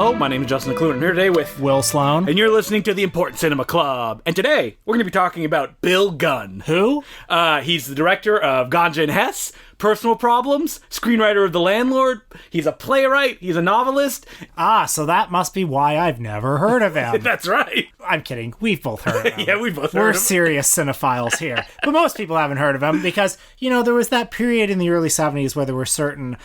Hello, my name is Justin McLuhan. I'm here today with Will Sloan. And you're listening to the Important Cinema Club. And today, we're going to be talking about Bill Gunn. Who? He's the director of GANJA and HESS, Personal Problems, screenwriter of The Landlord. He's a playwright. He's a novelist. Ah, so that must be why I've never heard of him. That's right. I'm kidding. We've both heard of him. Yeah, we've both heard We're of him. serious cinephiles here. But most people haven't heard of him because, you know, there was that period in the early 70s where there were certain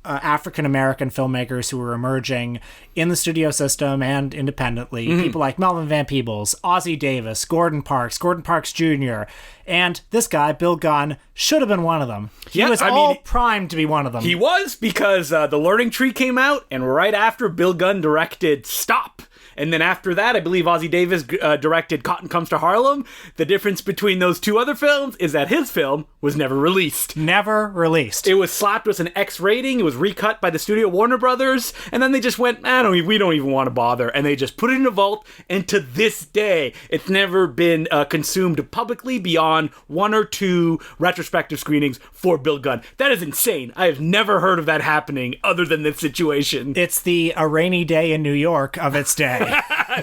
African-American filmmakers who were emerging in the studio system and independently. Mm-hmm. People like Melvin Van Peebles, Ossie Davis, Gordon Parks Jr., and this guy, Bill Gunn, should have been one of them. He was primed to be one of them. He was, because The Learning Tree came out, and right after, Bill Gunn directed Stop. And then after that, I believe Ossie Davis directed Cotton Comes to Harlem. The difference between those two other films is that his film was never released. Never released. It was slapped with an X rating. It was recut by the studio Warner Brothers. And then they just went, we don't even want to bother. And they just put it in a vault. And to this day, it's never been consumed publicly beyond one or two retrospective screenings for Bill Gunn. That is insane. I have never heard of that happening other than this situation. It's the A Rainy Day in New York of its day.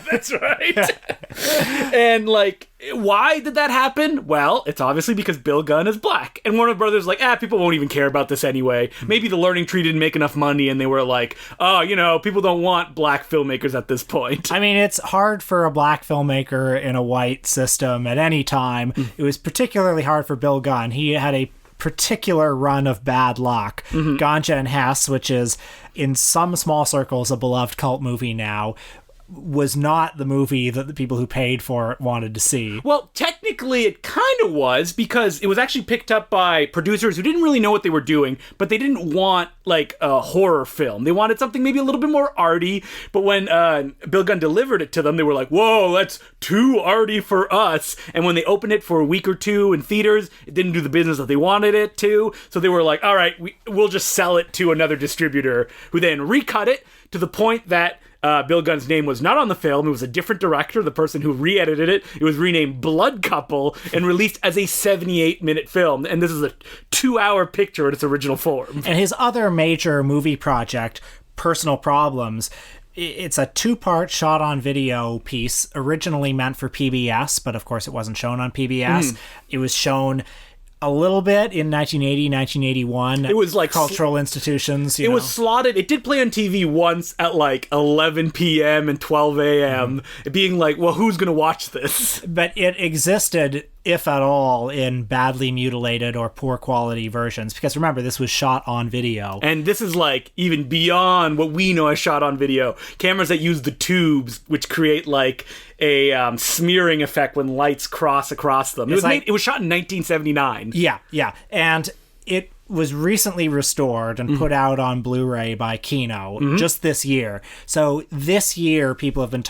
That's right. And why did that happen? Well, it's obviously because Bill Gunn is black. And Warner Brothers people won't even care about this anyway. Maybe The Learning Tree didn't make enough money and they were like, people don't want black filmmakers at this point. I mean, it's hard for a black filmmaker in a white system at any time. It was particularly hard for Bill Gunn. He had a particular run of bad luck. GANJA and HESS, which is in some small circles a beloved cult movie now, was not the movie that the people who paid for it wanted to see. Well, technically it kind of was, because it was actually picked up by producers who didn't really know what they were doing, but they didn't want a horror film. They wanted something maybe a little bit more arty, but when Bill Gunn delivered it to them, they were like, whoa, that's too arty for us. And when they opened it for a week or two in theaters, it didn't do the business that they wanted it to. So they were like, all right, we'll just sell it to another distributor, who then recut it to the point that Bill Gunn's name was not on the film. It was a different director, the person who re-edited it. It was renamed Blood Couple and released as a 78-minute film. And this is a 2-hour picture in its original form. And his other major movie project, Personal Problems, it's a 2-part shot-on-video piece, originally meant for PBS, but of course it wasn't shown on PBS. It was shown a little bit in 1980, 1981. It was cultural institutions. It was slotted. It did play on TV once at 11 p.m. and 12 a.m. Being like, well, who's going to watch this? But it existed, if at all, in badly mutilated or poor quality versions. Because remember, this was shot on video. And this is even beyond what we know as shot on video. Cameras that use the tubes, which create a smearing effect when lights cross across them. It was shot in 1979. Yeah. And it was recently restored and put out on Blu-ray by Kino just this year. So this year, some people have been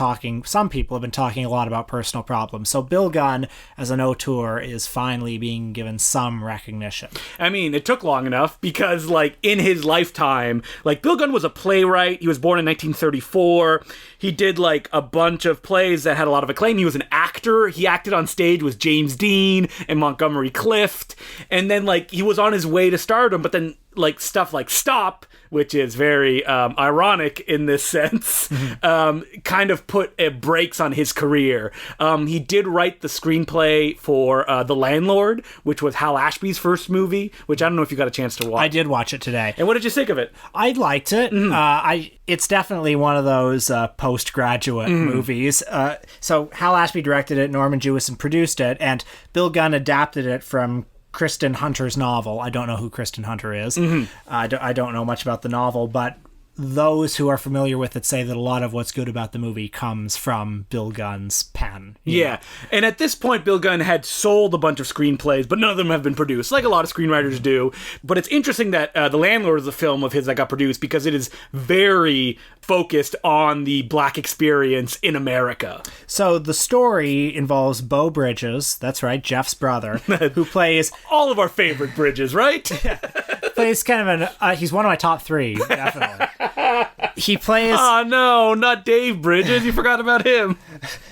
talking a lot about Personal Problems. So Bill Gunn, as an auteur, is finally being given some recognition. I mean, it took long enough because, in his lifetime, Bill Gunn was a playwright. He was born in 1934. He did, a bunch of plays that had a lot of acclaim. He was an actor. He acted on stage with James Dean and Montgomery Clift. And then, he was on his way to stardom, but then stuff like Stop, which is very ironic in this sense, kind of put brakes on his career. He did write the screenplay for The Landlord, which was Hal Ashby's first movie, which I don't know if you got a chance to watch. I did watch it today. And what did you think of it? I liked it. It's definitely one of those postgraduate movies. So Hal Ashby directed it, Norman Jewison produced it, and Bill Gunn adapted it from Kristen Hunter's novel. I don't know who Kristen Hunter is. I don't know much about the novel, but those who are familiar with it say that a lot of what's good about the movie comes from Bill Gunn's pen. Yeah. And at this point, Bill Gunn had sold a bunch of screenplays, but none of them have been produced, like a lot of screenwriters do. But it's interesting that The Landlord is a film of his that got produced because it is very focused on the black experience in America. So the story involves Beau Bridges, that's right, Jeff's brother, who plays... all of our favorite Bridges, right? Plays kind of he's one of my top 3, definitely. He plays... Oh, no, not Dave Bridges. You forgot about him.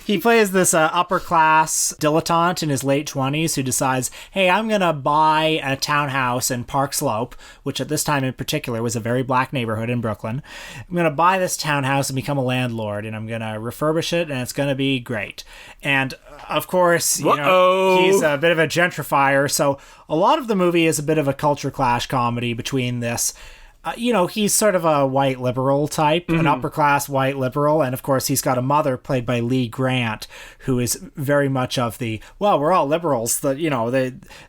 He plays this upper-class dilettante in his late 20s who decides, hey, I'm going to buy a townhouse in Park Slope, which at this time in particular was a very black neighborhood in Brooklyn. I'm going to buy this townhouse and become a landlord, and I'm going to refurbish it, and it's going to be great. And, of course, he's a bit of a gentrifier, so a lot of the movie is a bit of a culture clash comedy between this... he's sort of a white liberal type, an upper-class white liberal, and of course he's got a mother played by Lee Grant, who is very much of the, well, we're all liberals, that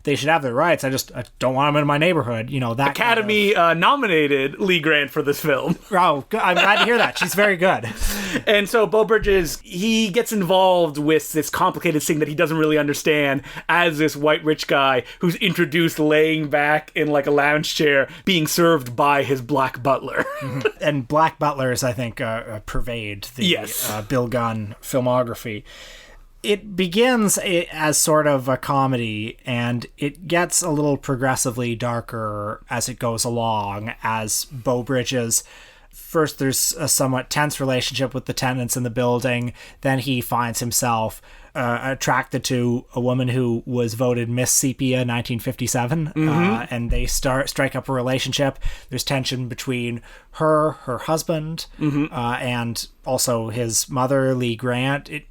they should have their rights, I don't want them in my neighborhood, that Academy nominated Lee Grant for this film. Oh, I'm glad to hear that. She's very good. And so Beau Bridges, he gets involved with this complicated thing that he doesn't really understand as this white rich guy who's introduced laying back in like a lounge chair being served by his black butler. And black butlers, I think, pervade the Bill Gunn filmography. It begins as sort of a comedy, and it gets a little progressively darker as it goes along, as Beau Bridges... First, there's a somewhat tense relationship with the tenants in the building. Then he finds himself attracted to a woman who was voted Miss Sepia 1957, and they strike up a relationship. There's tension between her husband, and also his mother, Lee Grant. It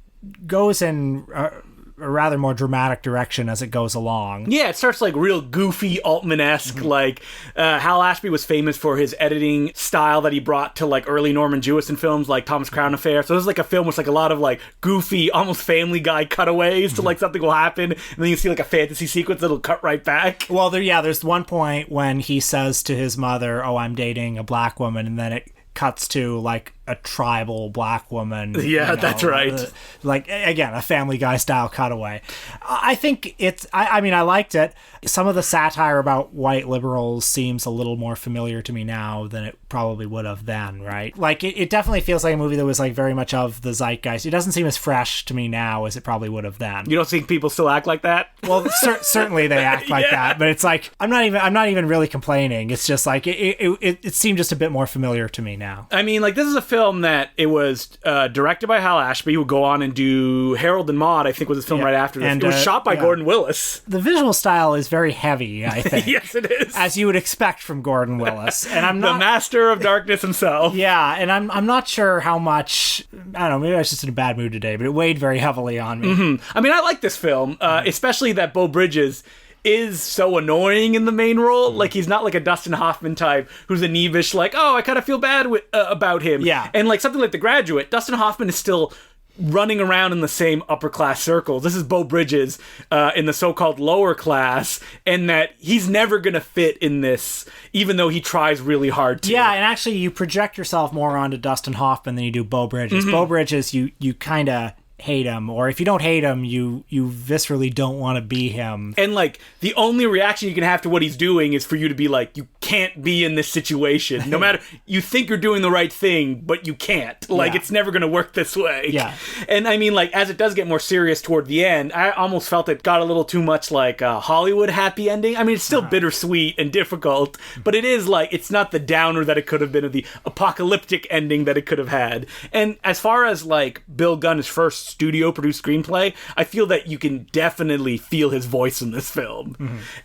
goes in a rather more dramatic direction as it goes along. Yeah, it starts like real goofy Altman-esque. Like Hal Ashby was famous for his editing style that he brought to like early Norman Jewison films like Thomas Crown Affair. So this is like a film with like a lot of like goofy, almost Family Guy cutaways to like something will happen, and then you see like a fantasy sequence that'll cut right back. Well, there's one point when he says to his mother, "Oh, I'm dating a black woman," and then it cuts to like a tribal black woman. Yeah, that's right. Like, again, a Family Guy style cutaway. I think I mean, I liked it. Some of the satire about white liberals seems a little more familiar to me now than it probably would have then, right? Like, it definitely feels like a movie that was like very much of the zeitgeist. It doesn't seem as fresh to me now as it probably would have then. You don't think people still act like that? Well, certainly they act like that, but it's like, I'm not even really complaining. It's just like, it seemed just a bit more familiar to me now. I mean, like, this is a film that it was directed by Hal Ashby, who would go on and do Harold and Maude, I think was his film right after this. And it was shot by Gordon Willis. The visual style is very heavy, I think. Yes, it is. As you would expect from Gordon Willis. And I'm not... The master of darkness himself. Yeah, and I'm not sure how much... I don't know, maybe I was just in a bad mood today, but it weighed very heavily on me. I mean, I like this film, especially that Beau Bridges is so annoying in the main role. Like, he's not like a Dustin Hoffman type who's a kneevish, like, oh, I kind of feel bad about him. Yeah. And like something like The Graduate, Dustin Hoffman is still running around in the same upper class circles. This is Beau Bridges in the so-called lower class, and that he's never gonna fit in this, even though he tries really hard to. Yeah, and actually you project yourself more onto Dustin Hoffman than you do Beau Bridges. Beau Bridges, you kind of hate him, or if you don't hate him, you viscerally don't want to be him. And like, the only reaction you can have to what he's doing is for you to be like, you can't be in this situation. No matter, you think you're doing the right thing, but you can't. Like, it's never going to work this way. Yeah. And I mean, like, as it does get more serious toward the end, I almost felt it got a little too much like a Hollywood happy ending. I mean, it's still bittersweet and difficult, but it is like, it's not the downer that it could have been, or the apocalyptic ending that it could have had. And as far as like Bill Gunn's first studio produced screenplay, I feel that you can definitely feel his voice in this film,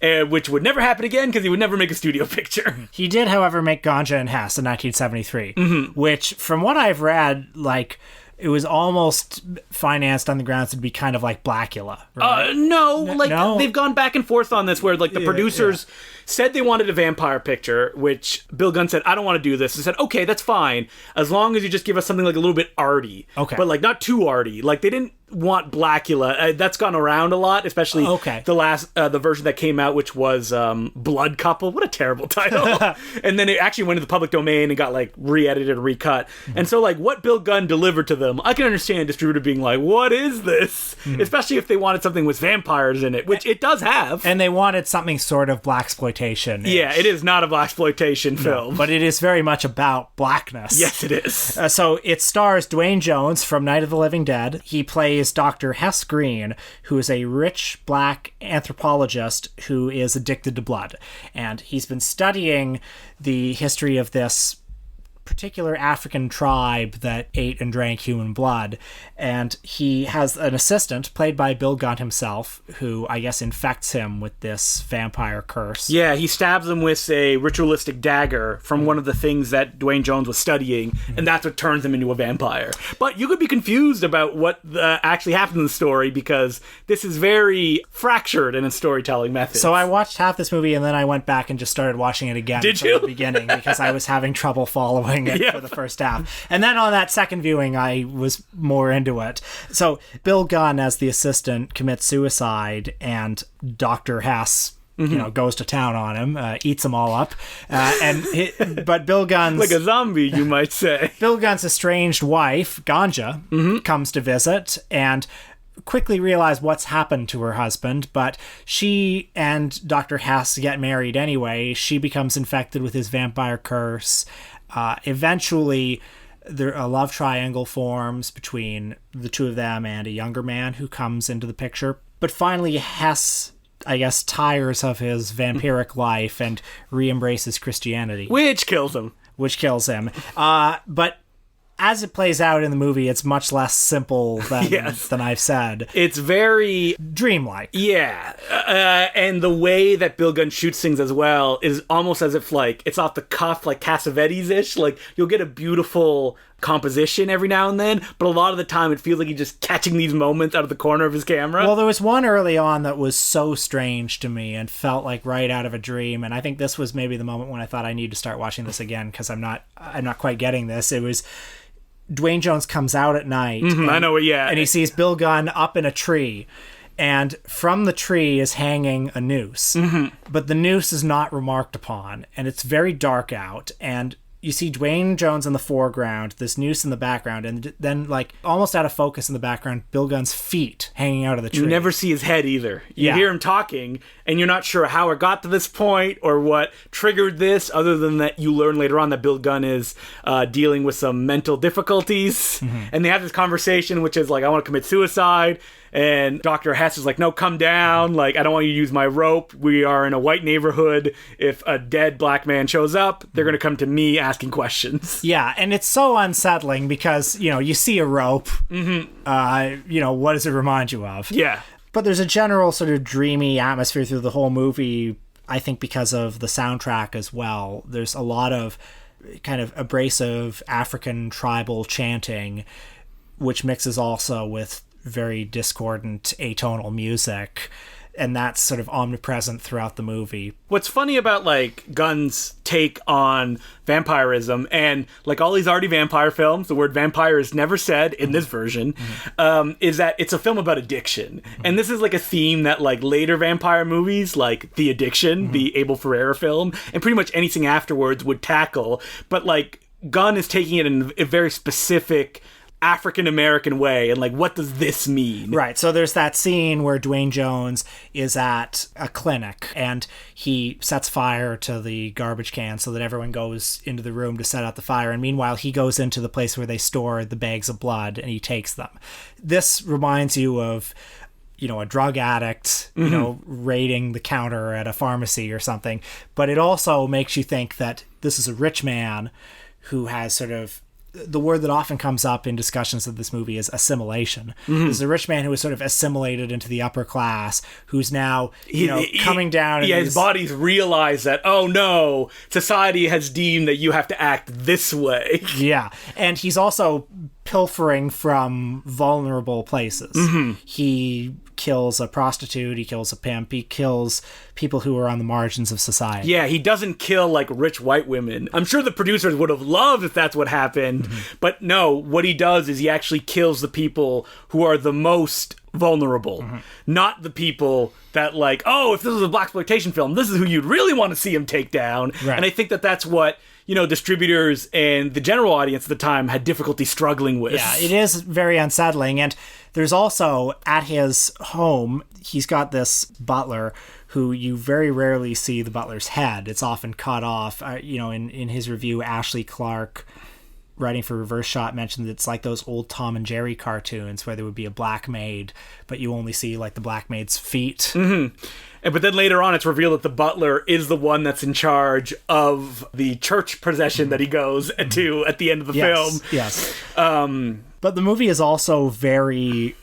which would never happen again because he would never make a studio picture. He did, however, make GANJA and HESS in 1973, which, from what I've read, like, it was almost financed on the grounds to be kind of like Blackula. Right? No. They've gone back and forth on this, where like the producers said they wanted a vampire picture, which Bill Gunn said, I don't want to do this. And said, okay, that's fine, as long as you just give us something like a little bit arty. Okay. But like not too arty. Like, they didn't want Blackula. That's gone around a lot, especially the last the version that came out, which was Blood Couple. What a terrible title. And then it actually went to the public domain and got like re-edited and recut. And so like what Bill Gunn delivered to them, I can understand a distributor being like, what is this? Especially if they wanted something with vampires in it, which it does have. And they wanted something sort of blaxploitation. Yeah, it is not a blaxploitation film. But it is very much about blackness. Yes, it is. So it stars Dwayne Jones from Night of the Living Dead. He plays Dr. Hess Green, who is a rich black anthropologist who is addicted to blood. And he's been studying the history of this particular African tribe that ate and drank human blood, and he has an assistant played by Bill Gunn himself, who I guess infects him with this vampire curse. Yeah, he stabs him with a ritualistic dagger from one of the things that Dwayne Jones was studying, and that's what turns him into a vampire. But you could be confused about what actually happened in the story, because this is very fractured in its storytelling method. So I watched half this movie, and then I went back and just started watching it again Did from you? the beginning, because I was having trouble following it for the first half. And then on that second viewing, I was more into it. So Bill Gunn, as the assistant, commits suicide, and Dr. HESS goes to town on him, eats them all up. But Bill Gunn's... like a zombie, you might say. Bill Gunn's estranged wife, GANJA, comes to visit and quickly realize what's happened to her husband, but she and Dr. HESS get married anyway. She becomes infected with his vampire curse. Eventually, a love triangle forms between the two of them and a younger man who comes into the picture. But finally, HESS, I guess, tires of his vampiric life and re-embraces Christianity. Which kills him. But as it plays out in the movie, it's much less simple than I've said. It's very dreamlike. Yeah. And the way that Bill Gunn shoots things as well is almost as if, like, it's off the cuff, like Cassavetes-ish. Like, you'll get a beautiful composition every now and then, but a lot of the time it feels like he's just catching these moments out of the corner of his camera. Well, there was one early on that was so strange to me and felt like right out of a dream, and I think this was maybe the moment when I thought I need to start watching this again, because I'm not quite getting this. It was Dwayne Jones comes out at night. And he sees Bill Gunn up in a tree. And from the tree is hanging a noose. But the noose is not remarked upon. And it's very dark out. And you see Dwayne Jones in the foreground, this noose in the background, and then, like, almost out of focus in the background, Bill Gunn's feet hanging out of the tree. You never see his head either. You hear him talking, and you're not sure how it got to this point or what triggered this, other than that you learn later on that Bill Gunn is dealing with some mental difficulties. And they have this conversation, which is like, I want to commit suicide. And Dr. HESS is like, no, come down. Like, I don't want you to use my rope. We are in a white neighborhood. If a dead black man shows up, they're going to come to me asking questions. Yeah, and it's so unsettling because, you see a rope. What does it remind you of? Yeah. But there's a general sort of dreamy atmosphere through the whole movie, I think because of the soundtrack as well. There's a lot of kind of abrasive African tribal chanting, which mixes also with very discordant atonal music, and that's sort of omnipresent throughout the movie. What's funny about, like, Gunn's take on vampirism, and, like, all these already vampire films, the word vampire is never said in this version, is that it's a film about addiction. And this is, like, a theme that, like, later vampire movies, like The Addiction, the Abel Ferrara film, and pretty much anything afterwards would tackle. But, like, Gunn is taking it in a very specific African-American way, and, like, what does this mean? Right, so there's that scene where Dwayne Jones is at a clinic, and he sets fire to the garbage can so that everyone goes into the room to set out the fire, and meanwhile he goes into the place where they store the bags of blood, and he takes them. This reminds you of, a drug addict, raiding the counter at a pharmacy or something, but it also makes you think that this is a rich man who has sort of... The word that often comes up in discussions of this movie is assimilation. There's a rich man who was sort of assimilated into the upper class, who's now, coming down. Yeah, his body's realized that, oh no, society has deemed that you have to act this way. Yeah, and he's also pilfering from vulnerable places. He kills a prostitute, he kills a pimp, he kills people who are on the margins of society. Yeah, he doesn't kill, like, rich white women. I'm sure the producers would have loved if that's what happened, but no, what he does is he actually kills the people who are the most vulnerable, not the people that, like, oh, if this was a blaxploitation film, this is who you'd really want to see him take down. Right. And I think that that's what distributors and the general audience at the time had difficulty struggling with. Yeah, it is very unsettling. And there's also, at his home, he's got this butler who you very rarely see the butler's head. It's often cut off. In his review, Ashley Clark writing for Reverse Shot mentioned that it's like those old Tom and Jerry cartoons where there would be a black maid, but you only see like the black maid's feet. But then later on, it's revealed that the butler is the one that's in charge of the church procession that he goes to at the end of the film. Yes. But the movie is also very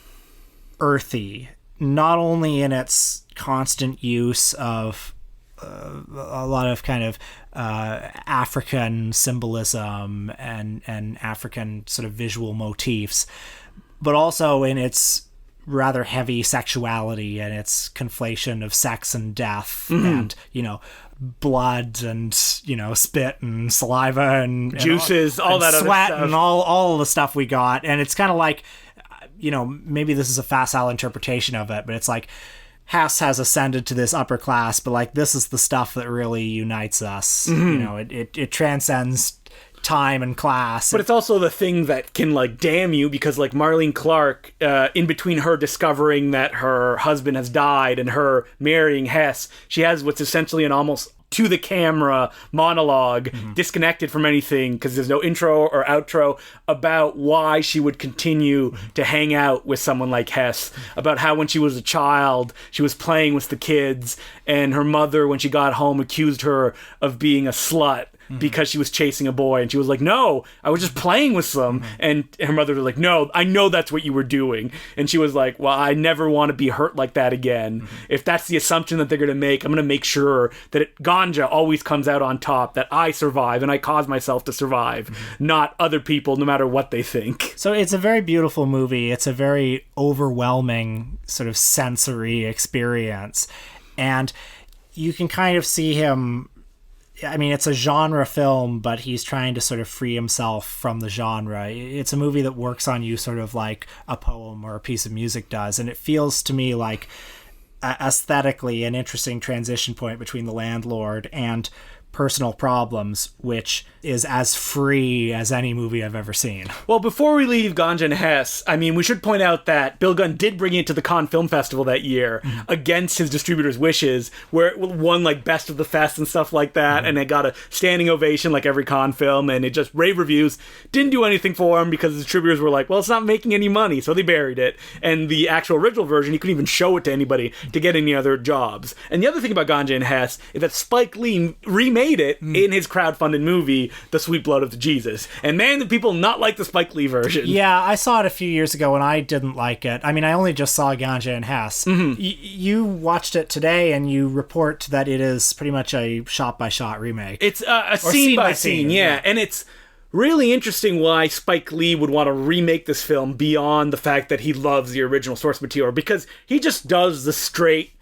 earthy, not only in its constant use of a lot of kind of African symbolism and African sort of visual motifs, but also in its rather heavy sexuality and its conflation of sex and death and, blood and, spit and saliva and juices, all that other sweat stuff. and all the stuff we got. And it's kind of like, maybe this is a facile interpretation of it, but it's like Hess has ascended to this upper class, but like this is the stuff that really unites us. It transcends time and class. But it's also the thing that can like damn you, because like Marlene Clark, in between her discovering that her husband has died and her marrying Hess, she has what's essentially an almost to the camera monologue, disconnected from anything because there's no intro or outro, about why she would continue to hang out with someone like Hess, about how when she was a child she was playing with the kids and her mother, when she got home, accused her of being a slut because she was chasing a boy, and she was like, no, I was just playing with them. And her mother was like, no, I know that's what you were doing. And she was like, well, I never want to be hurt like that again. If that's the assumption that they're going to make, I'm going to make sure that Ganja always comes out on top, that I survive and I cause myself to survive, not other people, no matter what they think. So it's a very beautiful movie. It's a very overwhelming sort of sensory experience, and you can kind of see him. I mean, it's a genre film, but he's trying to sort of free himself from the genre. It's a movie that works on you sort of like a poem or a piece of music does. And it feels to me like aesthetically an interesting transition point between The Landlord and Personal Problems, which is as free as any movie I've ever seen. Well, before we leave Ganja and Hess, I mean, we should point out that Bill Gunn did bring it to the Cannes Film Festival that year against his distributor's wishes, where it won like Best of the Fest and stuff like that, and it got a standing ovation like every Cannes film, and it just rave reviews. Didn't do anything for him because the distributors were like, well, it's not making any money, so they buried it. And the actual original version, he couldn't even show it to anybody to get any other jobs. And the other thing about Ganja and Hess is that Spike Lee remade it in his crowdfunded movie, The Sweet Blood of Jesus. And man, did people not like the Spike Lee version. Yeah, I saw it a few years ago and I didn't like it. I mean, I only just saw Ganja and Hess. You watched it today and you report that it is pretty much a shot-by-shot remake. It's a scene-by-scene, yeah. And it's really interesting why Spike Lee would want to remake this film beyond the fact that he loves the original source material, because he just does the straight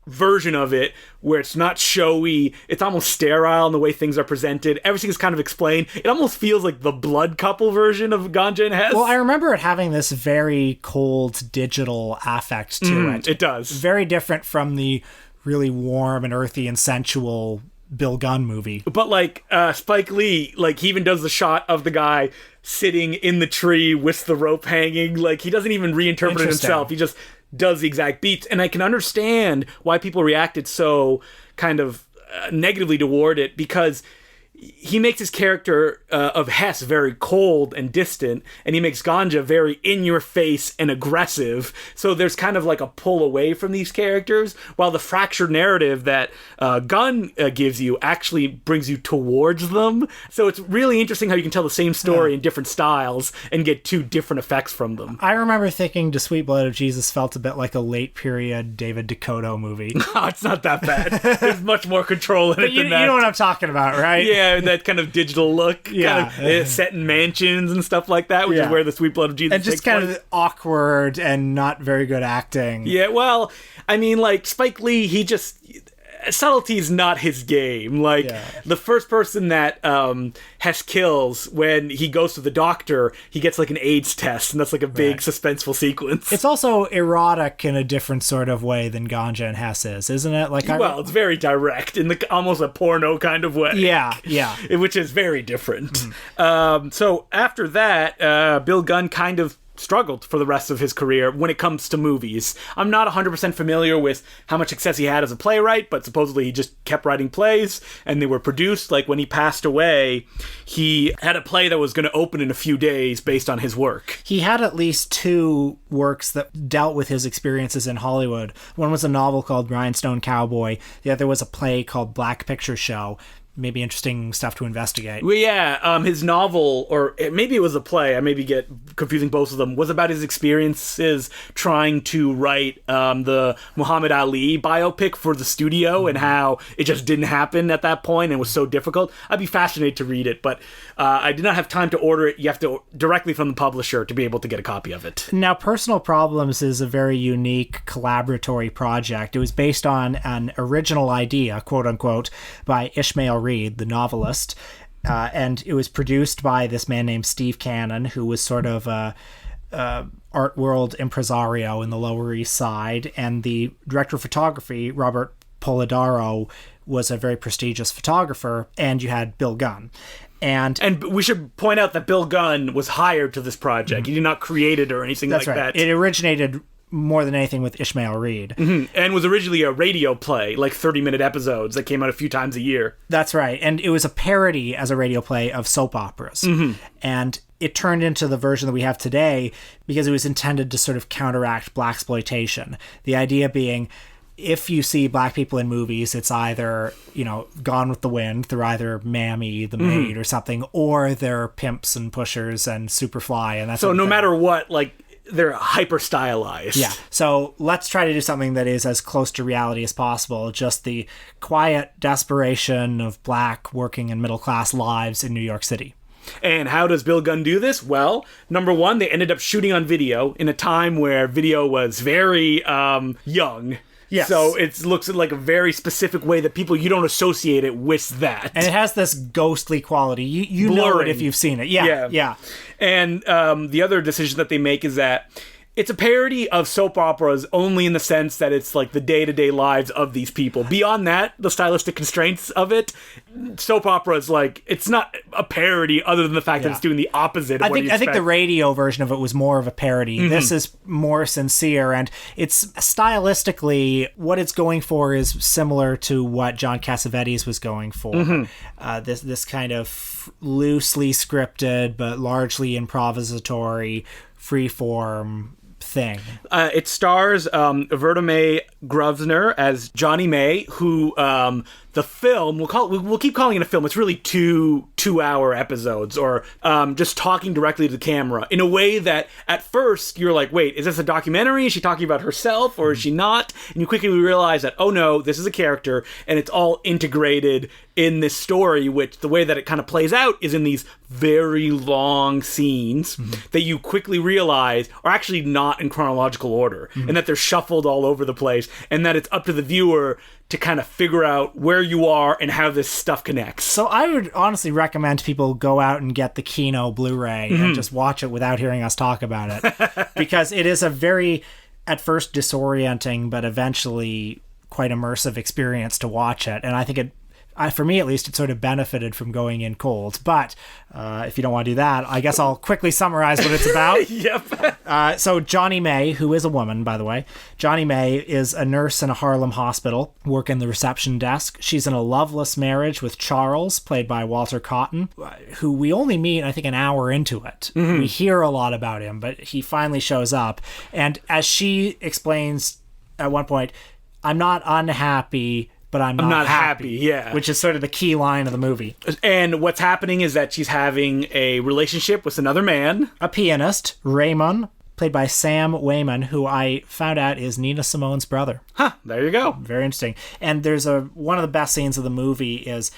version of it where it's not showy, it's almost sterile in the way things are presented, everything is kind of explained. It almost feels like the Blood Couple version of Ganja and Hess. Well, I remember it having this very cold digital affect to it. It does. Very different from the really warm and earthy and sensual Bill Gunn movie. But like Spike Lee, like he even does the shot of the guy sitting in the tree with the rope hanging, like he doesn't even reinterpret it himself, he just does the exact beats. And I can understand why people reacted so kind of negatively toward it, because he makes his character of Hess very cold and distant, and he makes Ganja very in-your-face and aggressive. So there's kind of like a pull away from these characters, while the fractured narrative that Gunn gives you actually brings you towards them. So it's really interesting how you can tell the same story in different styles and get two different effects from them. I remember thinking The Sweet Blood of Jesus felt a bit like a late-period David Dakota movie. Oh, it's not that bad. There's much more control in it than that. You know what I'm talking about, right? Yeah, that kind of digital look, kind of set in mansions and stuff like that, which is where The Sweet Blood of Jesus and just kind of awkward and not very good acting. Yeah, well, I mean, like, Spike Lee, he just... subtlety is not his game. Like, the first person that Hess kills, when he goes to the doctor, he gets like an AIDS test, and that's like a big suspenseful sequence. It's also erotic in a different sort of way than Ganja and Hess is, isn't it? Like, well, it's very direct in the almost a porno kind of way. Yeah, which is very different. So after that, Bill Gunn kind of struggled for the rest of his career when it comes to movies. I'm not 100% familiar with how much success he had as a playwright, but supposedly he just kept writing plays and they were produced. Like when he passed away, he had a play that was going to open in a few days based on his work. He had at least 2 works that dealt with his experiences in Hollywood. One was a novel called Rhinestone Cowboy. The other was a play called Black Picture Show. Maybe interesting stuff to investigate. Well, yeah, his novel, or maybe it was a play, I maybe get confusing both of them, was about his experiences trying to write the Muhammad Ali biopic for the studio and how it just didn't happen at that point and was so difficult. I'd be fascinated to read it, but I did not have time to order it. You have to directly from the publisher to be able to get a copy of it. Now, Personal Problems is a very unique collaboratory project. It was based on an original idea, quote unquote, by Ishmael Reed, the novelist, and it was produced by this man named Steve Cannon, who was sort of a art world impresario in the Lower East Side, and the director of photography, Robert Polidoro, was a very prestigious photographer, and you had Bill Gunn. And we should point out that Bill Gunn was hired to this project. He did not create it or anything like that. It originated more than anything with Ishmael Reed. And was originally a radio play, like 30-minute episodes that came out a few times a year. That's right. And it was a parody as a radio play of soap operas. And it turned into the version that we have today because it was intended to sort of counteract blaxploitation. The idea being, if you see black people in movies, it's either, Gone with the Wind, they're either Mammy, the maid, or something, or they're pimps and pushers and Superfly. And that's so no matter what, like, they're hyper stylized. Yeah. So let's try to do something that is as close to reality as possible. Just the quiet desperation of black working and middle class lives in New York City. And how does Bill Gunn do this? Well, number one, they ended up shooting on video in a time where video was very young. Yes. So it looks like a very specific way that you don't associate it with that. And it has this ghostly quality. You know it if you've seen it. Yeah. And the other decision that they make is that it's a parody of soap operas only in the sense that it's like the day-to-day lives of these people. Beyond that, the stylistic constraints of it, soap opera is like, it's not a parody other than the fact that it's doing the opposite of what you expect. I think the radio version of it was more of a parody. This is more sincere, and it's stylistically, what it's going for is similar to what John Cassavetes was going for. This kind of loosely scripted, but largely improvisatory, freeform thing. It stars Verda May Grosvenor as Johnny May, who the film we'll keep calling it a film. It's really two-hour episodes, or just talking directly to the camera in a way that at first you're like, wait, is this a documentary? Is she talking about herself or is she not? And you quickly realize that, oh no, this is a character, and it's all integrated in this story, which the way that it kind of plays out is in these very long scenes that you quickly realize are actually not in chronological order, and that they're shuffled all over the place, and that it's up to the viewer to kind of figure out where you are and how this stuff connects. So I would honestly recommend people go out and get the Kino Blu-ray and just watch it without hearing us talk about it, because it is a very, at first, disorienting, but eventually quite immersive experience to watch it. And I think for me at least, it sort of benefited from going in cold. But if you don't want to do that, I guess I'll quickly summarize what it's about. Yep. So Johnny May, who is a woman, by the way, Johnny May is a nurse in a Harlem hospital, working the reception desk. She's in a loveless marriage with Charles, played by Walter Cotton, who we only meet, I think, an hour into it. We hear a lot about him, but he finally shows up. And as she explains at one point, I'm not unhappy, but I'm not happy. Yeah. Which is sort of the key line of the movie. And what's happening is that she's having a relationship with another man. A pianist, Raymond, played by Sam Wayman, who I found out is Nina Simone's brother. There you go. Very interesting. And there's one of the best scenes of the movie is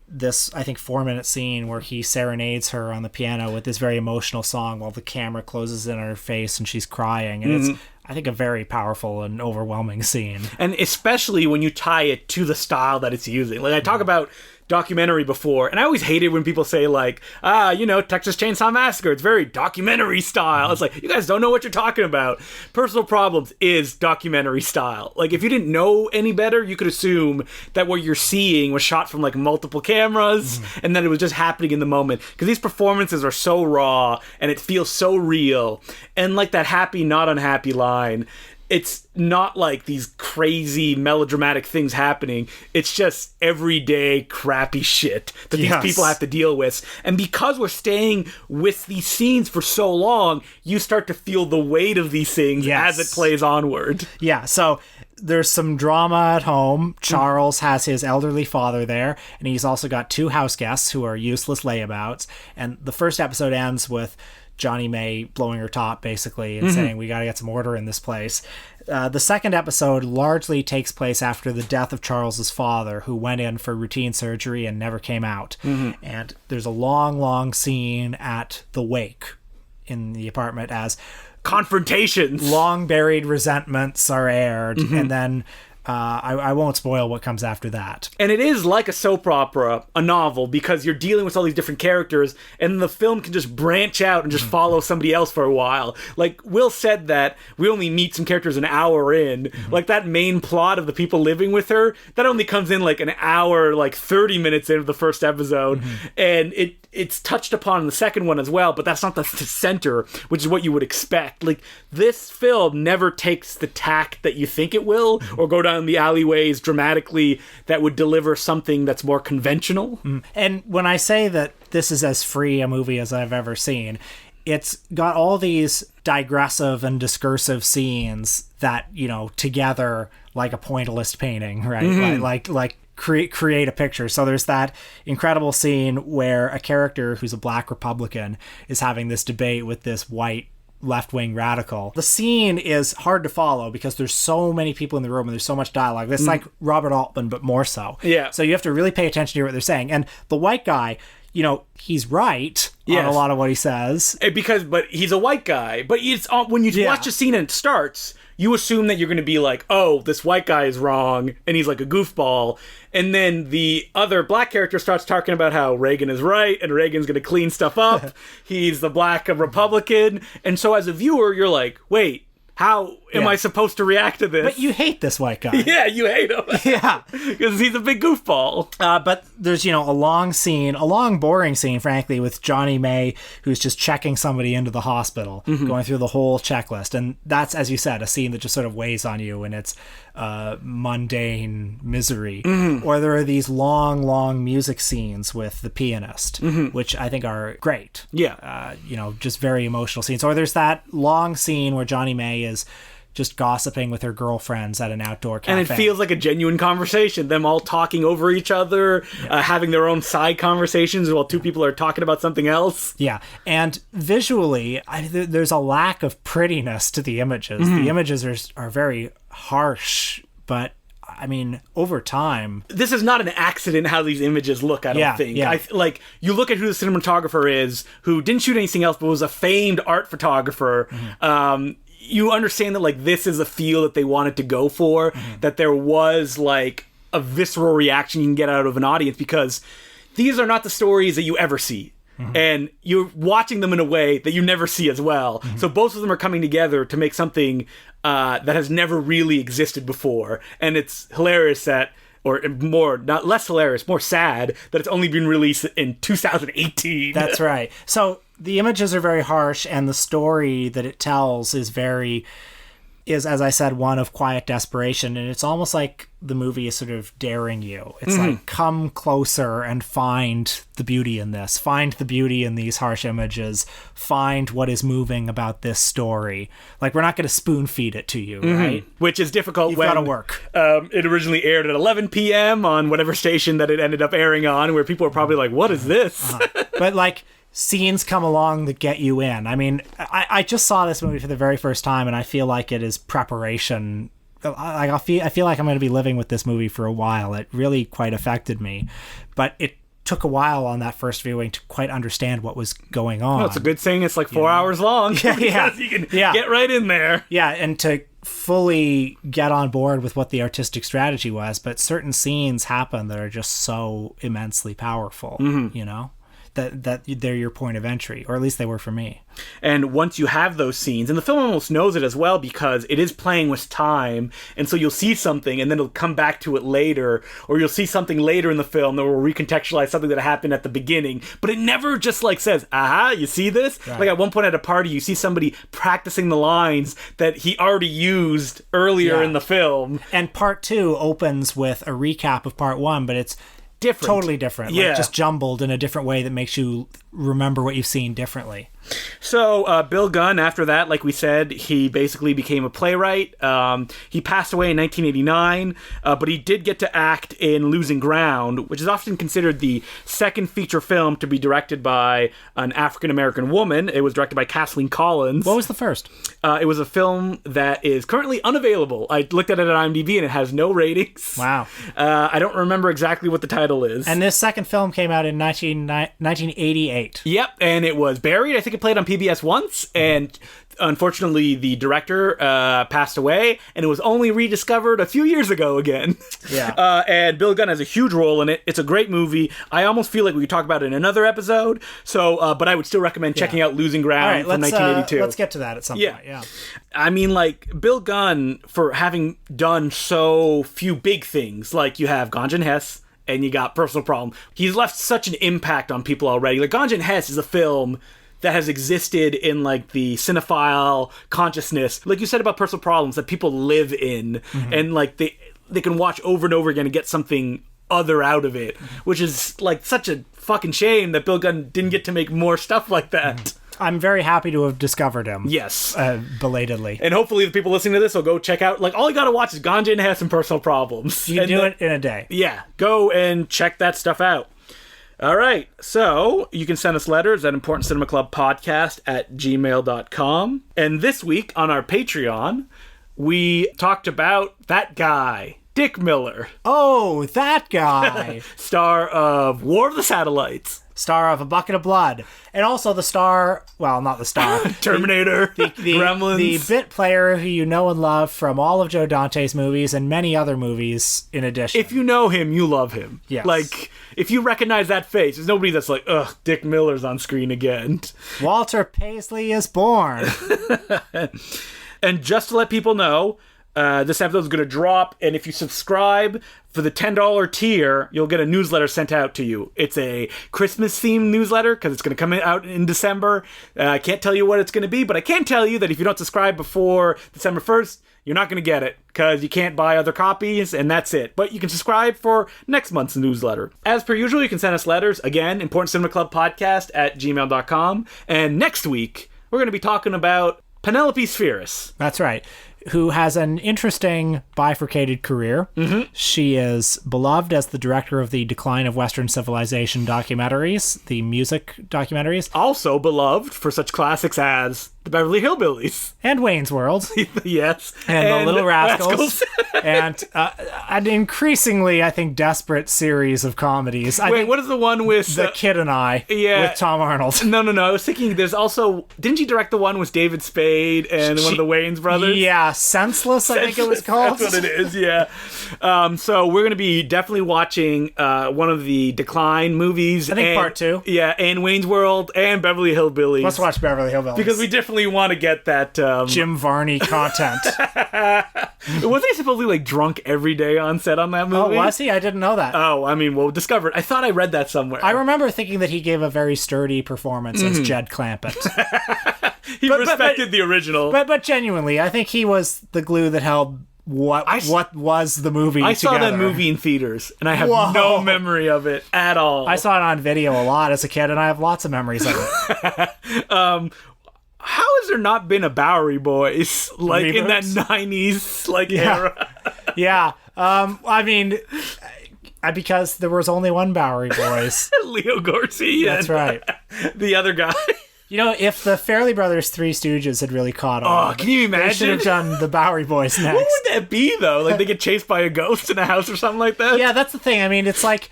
this, I think, 4-minute scene where he serenades her on the piano with this very emotional song while the camera closes in on her face and she's crying. And it's, I think, a very powerful and overwhelming scene. And especially when you tie it to the style that it's using. Like I talk about documentary before, and I always hated when people say like, Texas Chainsaw Massacre, it's very documentary style. It's like, you guys don't know what you're talking about. Personal Problems is documentary style. Like, if you didn't know any better, you could assume that what you're seeing was shot from like multiple cameras, and that it was just happening in the moment, because these performances are so raw and it feels so real. And like that happy not unhappy line, it's not like these crazy melodramatic things happening. It's just everyday crappy shit that these people have to deal with. And because we're staying with these scenes for so long, you start to feel the weight of these things as it plays onward. Yeah, so there's some drama at home. Charles has his elderly father there, and he's also got 2 house guests who are useless layabouts. And the first episode ends with Johnny May blowing her top, basically, and saying, we got to get some order in this place. The second episode largely takes place after the death of Charles's father, who went in for routine surgery and never came out. And there's a long, long scene at the wake in the apartment as confrontations, long buried resentments are aired, and then I won't spoil what comes after that. And it is like a soap opera, a novel, because you're dealing with all these different characters, and the film can just branch out and just follow somebody else for a while. Like, Will said that we only meet some characters an hour in. Like, that main plot of the people living with her, that only comes in like an hour, like 30 minutes into the first episode. And it's touched upon in the second one as well, but that's not the center, which is what you would expect. Like, this film never takes the tack that you think it will, or go down the alleyways dramatically that would deliver something that's more conventional. And when I say that this is as free a movie as I've ever seen, it's got all these digressive and discursive scenes that, together like a pointillist painting, right? Like create a picture. So there's that incredible scene where a character who's a black Republican is having this debate with this white left-wing radical. The scene is hard to follow because there's so many people in the room and there's so much dialogue. It's like Robert Altman, but more so. Yeah. So you have to really pay attention to what they're saying. And the white guy, he's right on a lot of what he says. But he's a white guy. But it's when you watch the scene and it starts, you assume that you're going to be like, oh, this white guy is wrong, and he's like a goofball. And then the other black character starts talking about how Reagan is right, and Reagan's going to clean stuff up. He's the black Republican. And so as a viewer, you're like, wait, how am I supposed to react to this? But you hate this white guy. Yeah, you hate him. Yeah. Because he's a big goofball. But there's, a long, boring scene, frankly, with Johnny May, who's just checking somebody into the hospital, going through the whole checklist. And that's, as you said, a scene that just sort of weighs on you in its mundane misery. Or there are these long, long music scenes with the pianist, which I think are great. Yeah. Just very emotional scenes. Or there's that long scene where Johnny May is just gossiping with her girlfriends at an outdoor cafe. And it feels like a genuine conversation. Them all talking over each other, having their own side conversations while 2 people are talking about something else. Yeah. And visually, there's a lack of prettiness to the images. The images are very harsh, but over time... This is not an accident how these images look, I don't think. Yeah. You look at who the cinematographer is, who didn't shoot anything else, but was a famed art photographer. You understand that, this is a feel that they wanted to go for, that there was, a visceral reaction you can get out of an audience, because these are not the stories that you ever see. And you're watching them in a way that you never see as well. So both of them are coming together to make something that has never really existed before. And it's hilarious that, or more, not less hilarious, more sad that it's only been released in 2018. That's right. So the images are very harsh, and the story that it tells is, as I said, one of quiet desperation. And it's almost like the movie is sort of daring you. It's like, come closer and find the beauty in this. Find the beauty in these harsh images. Find what is moving about this story. We're not going to spoon feed it to you, right? Which is difficult. You've when got to work. It originally aired at 11 p.m. on whatever station that it ended up airing on, where people were probably like, what is this? But scenes come along that get you in. I just saw this movie for the very first time, and I feel like it is preparation. I feel like I'm going to be living with this movie for a while. It really quite affected me, but it took a while on that first viewing to quite understand what was going on. Well, it's a good thing it's like 4 hours long. Yeah. You can get right in there. Yeah, and to fully get on board with what the artistic strategy was, but certain scenes happen that are just so immensely powerful, you know, that they're your point of entry, or at least they were for me. And once you have those scenes, and the film almost knows it as well because it is playing with time, and so you'll see something and then it'll come back to it later, or you'll see something later in the film that will recontextualize something that happened at the beginning, but it never just like says, aha, you see this? Right. Like at one point at a party, you see somebody practicing the lines that he already used earlier in the film. And part 2 opens with a recap of part 1, but it's different. Totally different. Like just jumbled in a different way that makes you remember what you've seen differently. So Bill Gunn, after that, like we said, he basically became a playwright. He passed away in 1989, but he did get to act in Losing Ground, which is often considered the second feature film to be directed by an African-American woman. It was directed by Kathleen Collins. What was the first? It was a film that is currently unavailable. I looked at it on IMDb and it has no ratings. Wow. I don't remember exactly what the title is. And this second film came out in 1988. Yep, and it was buried. I think it played on PBS once, and unfortunately the director passed away, and it was only rediscovered a few years ago again. Yeah. And Bill Gunn has a huge role in it. It's a great movie. I almost feel like we could talk about it in another episode, so but I would still recommend checking out Losing Ground from 1982. Let's get to that at some point. Yeah. I mean, like, Bill Gunn, for having done so few big things, like you have GANJA and HESS, and you got Personal Problem, he's left such an impact on people already. Like, GANJA and HESS is a film that has existed in, like, the cinephile consciousness, like you said about Personal Problems, that people live in, and, like, they can watch over and over again and get something other out of it, which is, like, such a fucking shame that Bill Gunn didn't get to make more stuff like that. I'm very happy to have discovered him. Yes. Belatedly. And hopefully the people listening to this will go check out, like, all you gotta watch is GANJA and HESS and Personal Problems. You can do it in a day. Yeah. Go and check that stuff out. All right. So you can send us letters at importantcinemaclubpodcast@gmail.com. And this week on our Patreon, we talked about that guy, Dick Miller. Oh, that guy. Star of War of the Satellites. Star of A Bucket of Blood. And also the star, well, not the star. Terminator, the Gremlins. The bit player who you know and love from all of Joe Dante's movies and many other movies in addition. If you know him, you love him. Yes. Like, if you recognize that face, there's nobody that's like, ugh, Dick Miller's on screen again. Walter Paisley is born. And just to let people know, this episode is going to drop, and if you subscribe for the $10 tier, you'll get a newsletter sent out to you. It's a Christmas-themed newsletter, because it's going to come out in December. I can't tell you what it's going to be, but I can tell you that if you don't subscribe before December 1st, you're not going to get it, because you can't buy other copies, and that's it. But you can subscribe for next month's newsletter. As per usual, you can send us letters, again, importantcinemaclubpodcast@gmail.com. And next week, we're going to be talking about Penelope Spheris. That's right. Who has an interesting bifurcated career. She is beloved as the director of the Decline of Western Civilization documentaries, the music documentaries. Also beloved for such classics as The Beverly Hillbillies. And Wayne's World. Yes. And The Little Rascals. And an increasingly, I think, desperate series of comedies. Wait, what is the one with... The Kid and I, with Tom Arnold. No. I was thinking there's also... Didn't you direct the one with David Spade and one of the Wayans brothers? Yeah, Senseless, I think it was called. That's what it is, yeah. So we're going to be definitely watching one of the Decline movies. I think part 2. Yeah, and Wayne's World and Beverly Hillbillies. Let's watch Beverly Hillbillies. Because we definitely want to get that... Jim Varney content. Wasn't he supposedly, like, drunk every day on set on that movie? Oh, was he? I didn't know that. Oh, I mean, well, discovered. I thought I read that somewhere. I remember thinking that he gave a very sturdy performance as Jed Clampett. He respected the original. But genuinely, I think he was the glue that held what was the movie I saw together. that movie in theaters, and I have no memory of it at all. I saw it on video a lot as a kid, and I have lots of memories of it. How has there not been a Bowery Boys, like, Reboot? in that 90s, like, era? Yeah. I mean... because there was only one Bowery Boys. Leo Garcia. That's right. The other guy. You know, if the Fairley Brothers Three Stooges had really caught on... Oh, can you imagine? They should have done the Bowery Boys next. What would that be, though? Like, they get chased by a ghost in a house or something like that? Yeah, that's the thing. I mean, it's like...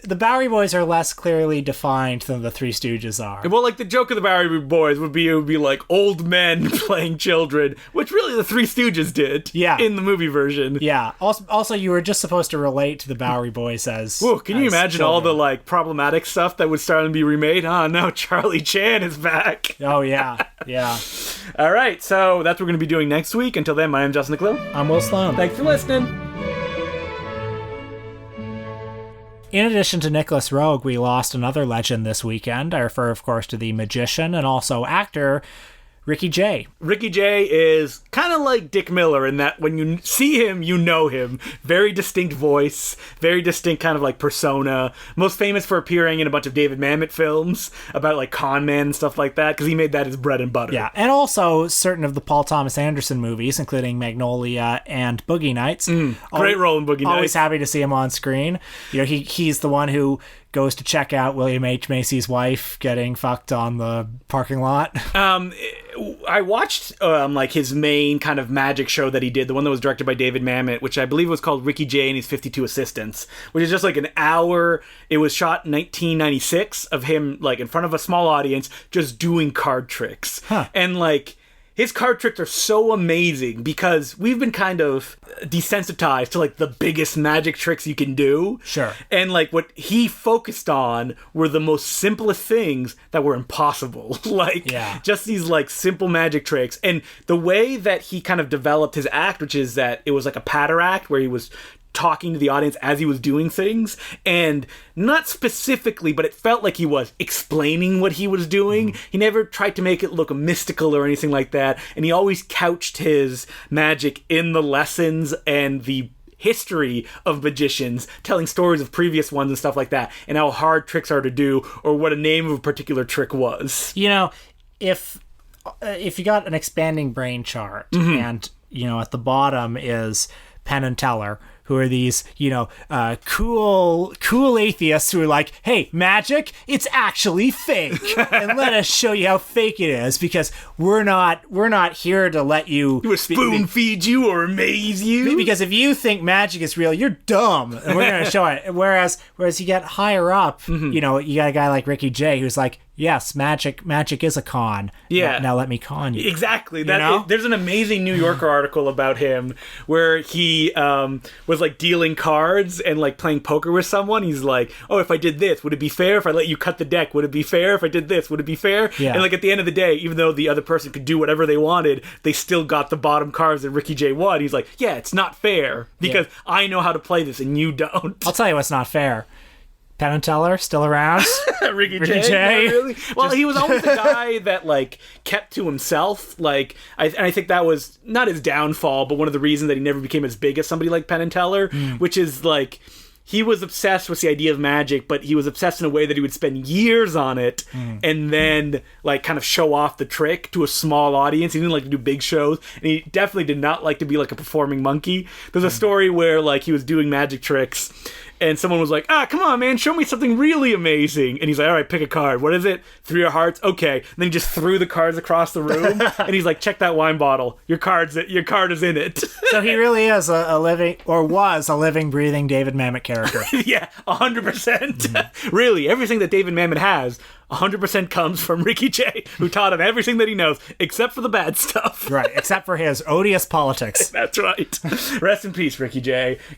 The Bowery Boys are less clearly defined than the Three Stooges are. Well, like, the joke of the Bowery Boys would be, like old men playing children, which really the Three Stooges did. Yeah. In the movie version. Yeah. Also, you were just supposed to relate to the Bowery Boys as. Whoa, can you imagine children. all the like problematic stuff that would start to be remade? Oh no, Charlie Chan is back. Oh yeah, yeah. All right, so that's what we're going to be doing next week. Until then, my name's Justin McClure. I'm Will Sloan. Thanks for listening. In addition to Nicholas Roeg, we lost another legend this weekend. I refer, of course, to the magician and also actor Ricky Jay. Ricky Jay is kind of like Dick Miller in that when you see him, you know him. Very distinct voice, very distinct kind of like persona. Most famous for appearing in a bunch of David Mamet films about like con men and stuff like that, because he made that his bread and butter. Yeah, and also certain of the Paul Thomas Anderson movies, including Magnolia and Boogie Nights. Great role in Boogie Nights. Always happy to see him on screen. You know, he's the one who goes to check out William H. Macy's wife getting fucked on the parking lot. I watched like his main kind of magic show that he did, the one that was directed by David Mamet, which I believe was called Ricky Jay and His 52 Assistants, which is just like an hour. It was shot in 1996 of him like in front of a small audience just doing card tricks. And like his card tricks are so amazing because we've been kind of desensitized to like the biggest magic tricks you can do. Sure. And like what he focused on were the most simplest things that were impossible. Like just these like simple magic tricks. And the way that he kind of developed his act, which is that it was like a patter act where he was talking to the audience as he was doing things, and not specifically, but it felt like he was explaining what he was doing. He never tried to make it look mystical or anything like that, and he always couched his magic in the lessons and the history of magicians, telling stories of previous ones and stuff like that, and how hard tricks are to do, or what a name of a particular trick was. You know, if you got an expanding brain chart, and you know at the bottom is Penn and Teller, who are these, you know, cool atheists who are like, hey, magic, it's actually fake. And let us show you how fake it is, because we're not here to let you spoon feed you or amaze you. Because if you think magic is real, you're dumb. And we're going to show it. Whereas you get higher up, you know, you got a guy like Ricky Jay who's like, yes, magic is a con. Yeah. Now let me con you. Exactly. There's an amazing New Yorker article about him where he was like dealing cards and like playing poker with someone. He's like, oh, if I did this, would it be fair if I let you cut the deck? Would it be fair if I did this? Would it be fair? Yeah. And like at the end of the day, even though the other person could do whatever they wanted, they still got the bottom cards that Ricky Jay won. He's like, yeah, it's not fair because I know how to play this and you don't. I'll tell you what's not fair. Penn and Teller still around. Ricky Jay. Yeah, really? Well, he was always the guy that like kept to himself. Like, I think that was not his downfall, but one of the reasons that he never became as big as somebody like Penn and Teller, which is like he was obsessed with the idea of magic, but he was obsessed in a way that he would spend years on it and then like kind of show off the trick to a small audience. He didn't like to do big shows, and he definitely did not like to be like a performing monkey. There's a story where like he was doing magic tricks and someone was like, come on, man, show me something really amazing. And he's like, all right, pick a card. What is it? 3 of hearts? Okay. And then he just threw the cards across the room. And he's like, check that wine bottle. Your card is in it. So he really is a living, or was a living, breathing David Mamet character. Yeah, 100%. Really, everything that David Mamet has, 100% comes from Ricky Jay, who taught him everything that he knows, except for the bad stuff. Right, except for his odious politics. That's right. Rest in peace, Ricky Jay.